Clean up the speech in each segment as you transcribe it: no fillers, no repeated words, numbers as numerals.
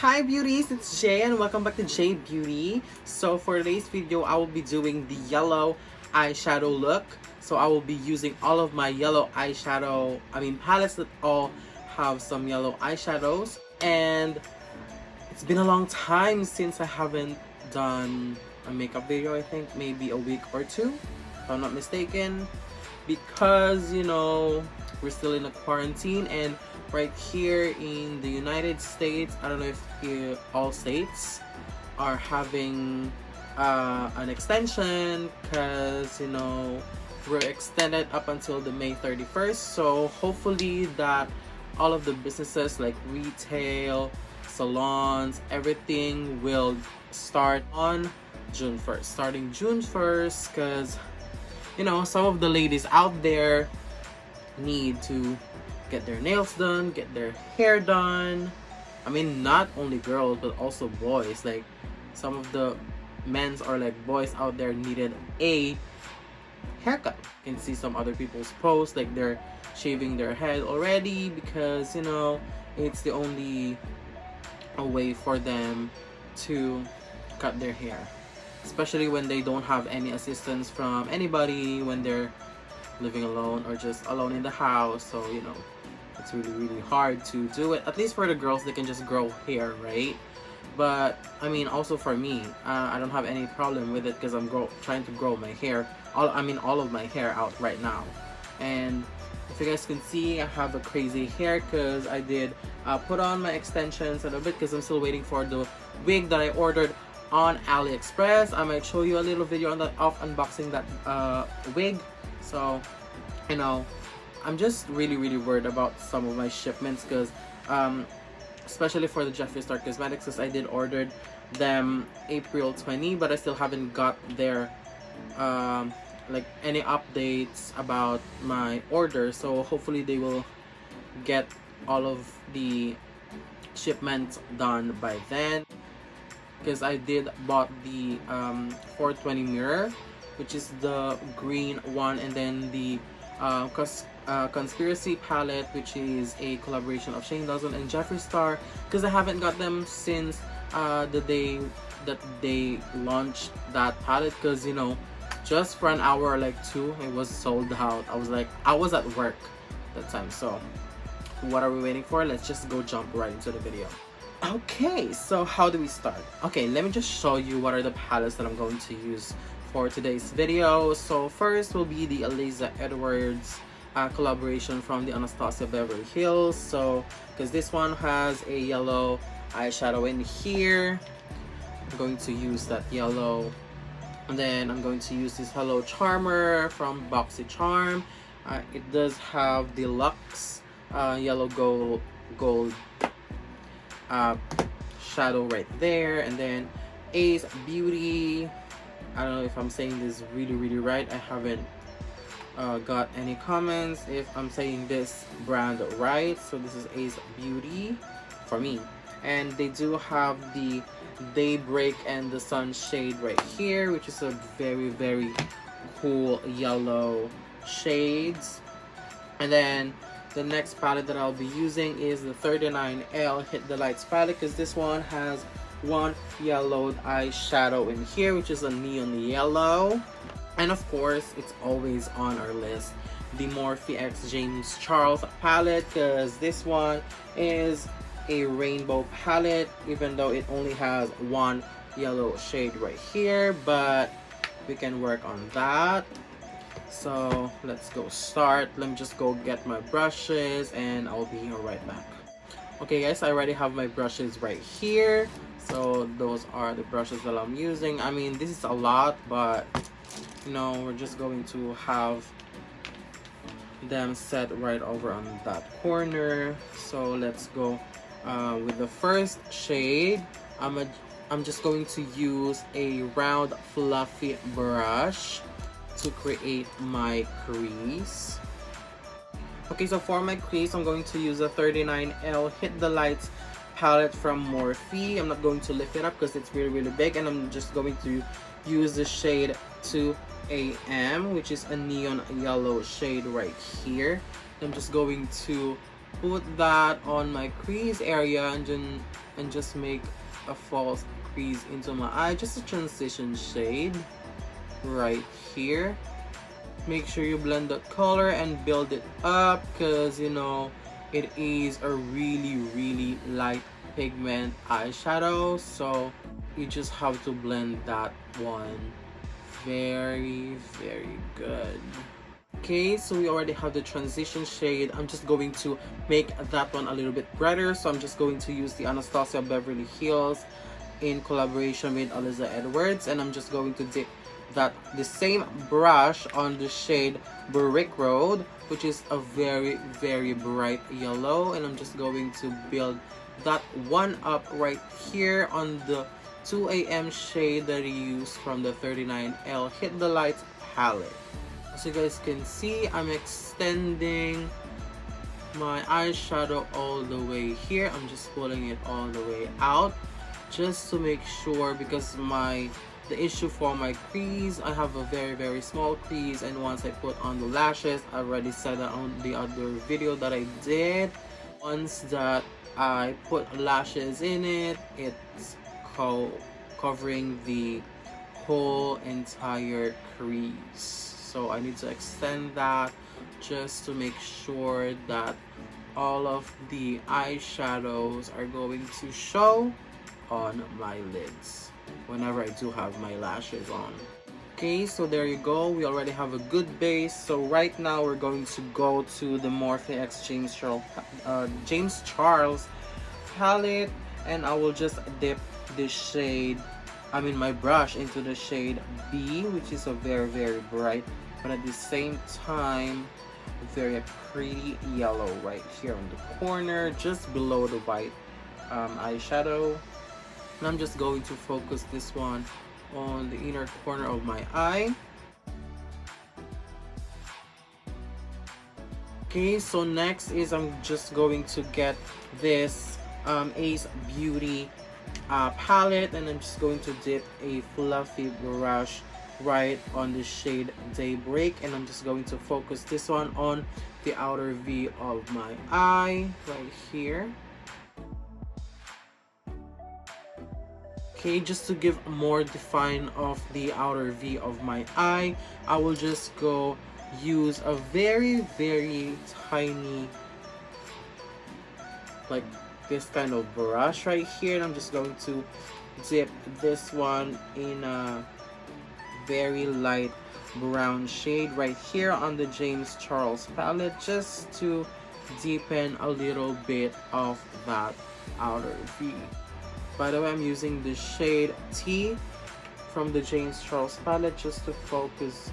Hi beauties, it's Jay and welcome back to Jay Beauty. So for today's video, I will be doing the yellow eyeshadow look. So I will be using all of my yellow eyeshadow, palettes that all have some yellow eyeshadows. And it's been a long time since I haven't done a makeup video. I think maybe a week or two, if I'm not mistaken. Because, we're still in a quarantine, and right here in the United States, I don't know if all states are having an extension, because we're extended up until the May 31st. So hopefully that all of the businesses like retail, salons, everything will start on June 1st, starting June 1st, because some of the ladies out there need to get their nails done, get their hair done. Not only girls but also boys. Like some of the men's or like boys out there needed a haircut. You can see some other people's posts like they're shaving their head already because it's the only way for them to cut their hair, especially when they don't have any assistance from anybody, when they're living alone or just alone in the house. So it's really hard to do it. At least for the girls, they can just grow hair, right? But also for me, I don't have any problem with it because I'm trying to grow my hair, all of my hair out right now. And if you guys can see, I have a crazy hair because I did put on my extensions a little bit because I'm still waiting for the wig that I ordered on AliExpress. I might show you a little video on that of unboxing that wig. So I'm just really worried about some of my shipments because especially for the Jhie Star Cosmetics, because I did ordered them April 20, but I still haven't got their like any updates about my order. So hopefully they will get all of the shipments done by then, because I did bought the 420 mirror, which is the green one, and then the Conspiracy palette, which is a collaboration of Shane Dawson and Jhie Star, because I haven't got them since the day that they launched that palette, because just for an hour or like two it was sold out. I was at work that time. So what are we waiting for? Let's just go jump right into the video. Okay, so how do we start? Okay, let me just show you what are the palettes that I'm going to use for today's video. So first will be the Eliza Edwards collaboration from the Anastasia Beverly Hills. So because this one has a yellow eyeshadow in here, I'm going to use that yellow. And then I'm going to use this Hello Charmer from Boxy Charm. It does have the Luxe yellow gold shadow right there. And then Ace Beauty, I don't know if I'm saying this really right. I haven't got any comments if I'm saying this brand right. So this is Ace Beauty for me, and they do have the Daybreak and the Sunshade right here, which is a very cool yellow shades. And then the next palette that I'll be using is the 39L Hit the Lights palette, because this one has one yellowed eyeshadow in here, which is a neon yellow. And of course, it's always on our list, the Morphe X James Charles palette, because this one is a rainbow palette, even though it only has one yellow shade right here, but we can work on that. So let's go start. Let me just go get my brushes and I'll be right back. Okay guys, I already have my brushes right here. So those are the brushes that I'm using. This is a lot, but we're just going to have them set right over on that corner. So let's go with the first shade. I'm just going to use a round fluffy brush to create my crease. Okay, so for my crease, I'm going to use a 39L Hit the Lights palette from Morphe. I'm not going to lift it up because it's really big, and I'm just going to use the shade 2AM, which is a neon yellow shade right here. I'm just going to put that on my crease area and just make a false crease into my eye, just a transition shade right here. Make sure you blend the color and build it up, because you know it is a really light pigment eyeshadow, so you just have to blend that one very good. Okay, so we already have the transition shade. I'm just going to make that one a little bit brighter, so I'm just going to use the Anastasia Beverly Hills in collaboration with Aliza Edwards, and I'm just going to dip the same brush on the shade Brick Road, which is a very bright yellow, and I'm just going to build that one up right here on the 2 AM shade that I used from the 39L Hit the Lights palette. As you guys can see, I'm extending my eyeshadow all the way here. I'm just pulling it all the way out just to make sure, because the issue for my crease, I have a very small crease, and once I put on the lashes, I already said that on the other video that I did, once that I put lashes in it, it's covering the whole entire crease. So I need to extend that just to make sure that all of the eyeshadows are going to show on my lids whenever I do have my lashes on. Okay, so there you go. We already have a good base. So right now we're going to go to the Morphe X James Charles palette, and I will just dip the shade, my brush into the shade B, which is a very bright, but at the same time very pretty yellow right here on the corner, just below the white eyeshadow. And I'm just going to focus this one on the inner corner of my eye. Okay, so next is I'm just going to get this Ace Beauty palette, and I'm just going to dip a fluffy brush right on the shade Daybreak, and I'm just going to focus this one on the outer V of my eye right here. Okay, just to give more define of the outer V of my eye, I will just go use a very tiny, like this kind of brush right here, and I'm just going to dip this one in a very light brown shade right here on the James Charles palette, just to deepen a little bit of that outer V. By the way, I'm using the shade T from the James Charles palette just to focus,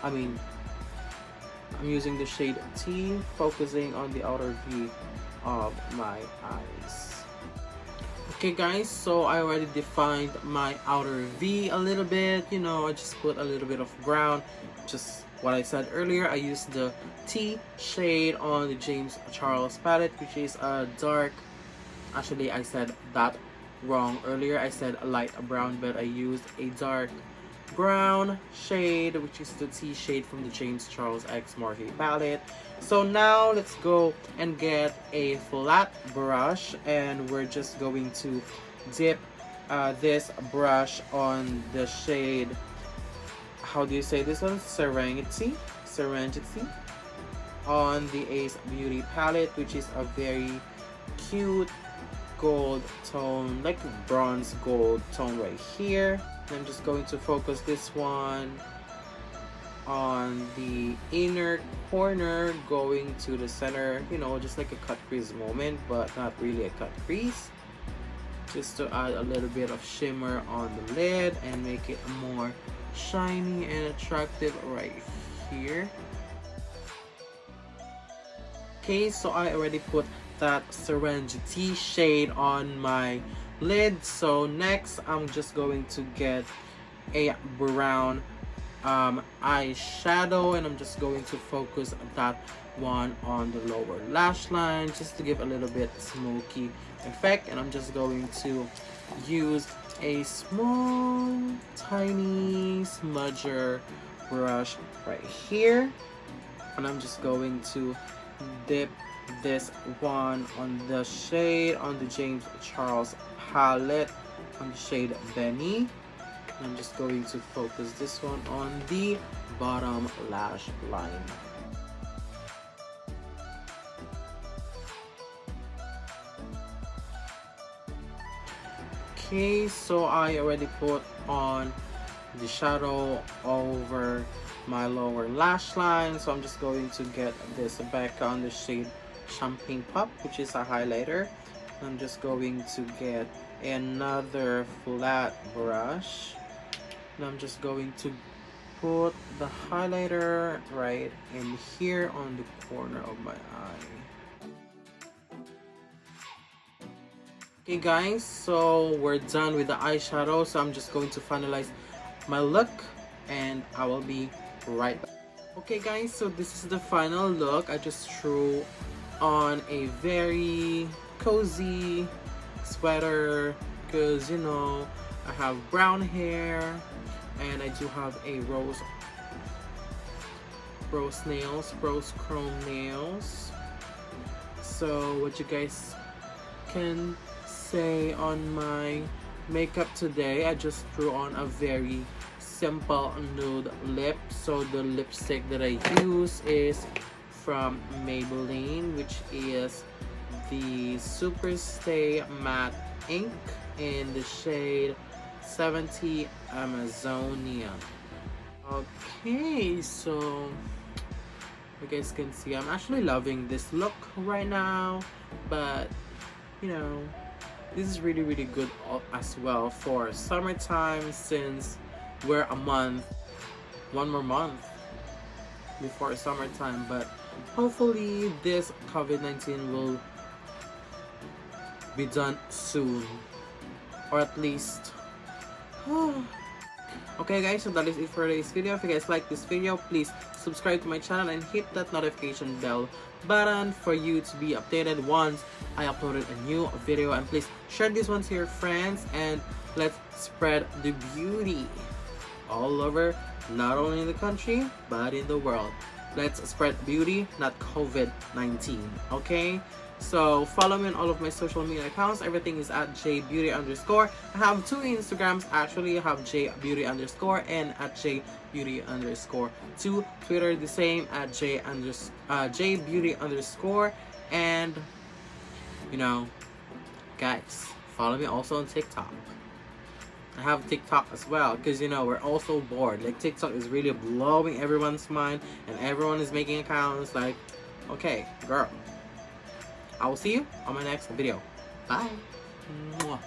I'm using the shade T, focusing on the outer V of my eyes. Okay guys, so I already defined my outer V a little bit. You know, I just put a little bit of brown, just what I said earlier. I used the T shade on the James Charles palette, which is a dark, actually I said that wrong earlier. I said a light brown, but I used a dark brown shade, which is the T shade from the James Charles X Morphe palette. So now let's go and get a flat brush, and we're just going to dip this brush on the shade, how do you say this one, Serenity on the Ace Beauty palette, which is a very cute gold tone, like bronze gold tone right here. I'm just going to focus this one on the inner corner, going to the center, you know, just like a cut crease moment, but not really a cut crease, just to add a little bit of shimmer on the lid and make it more shiny and attractive right here. Okay, so I already put that Serenity shade on my lid. So next I'm just going to get a brown eyeshadow, and I'm just going to focus that one on the lower lash line just to give a little bit smoky effect. And I'm just going to use a small tiny smudger brush right here, and I'm just going to dip this one on the shade on the James Charles palette on the shade Benny. I'm just going to focus this one on the bottom lash line. Okay, so I already put on the shadow over my lower lash line, so I'm just going to get this back on the shade Champagne Pop, which is a highlighter. I'm just going to get another flat brush, and I'm just going to put the highlighter right in here on the corner of my eye. Okay guys, so we're done with the eyeshadow, so I'm just going to finalize my look and I will be right back. Okay guys, so this is the final look. I just threw on a very cozy sweater because, you know, I have brown hair and I do have a rose chrome nails. So what you guys can say on my makeup today, I just threw on a very simple nude lip. So the lipstick that I use is from Maybelline, which is the Super Stay Matte Ink in the shade 70 Amazonia. Okay, so you guys can see I'm actually loving this look right now, but you know, this is really good as well for summertime, since we're one more month before summertime. But hopefully this COVID-19 will be done soon, or at least okay guys, so that is it for today's video. If you guys like this video, please subscribe to my channel and hit that notification bell button for you to be updated once I uploaded a new video. And please share this one to your friends, and let's spread the beauty all over, not only in the country but in the world. Let's spread beauty, not COVID-19. Okay, so follow me on all of my social media accounts. Everything is at jbeauty_. I have two Instagrams actually. I have jbeauty_ and at jbeauty_. To Twitter, the same at jbeauty_. And you know, guys, follow me also on TikTok. I have TikTok as well, because you know, we're also bored. Like, TikTok is really blowing everyone's mind and everyone is making accounts. Like, okay girl, I will see you on my next video. Bye. Mwah.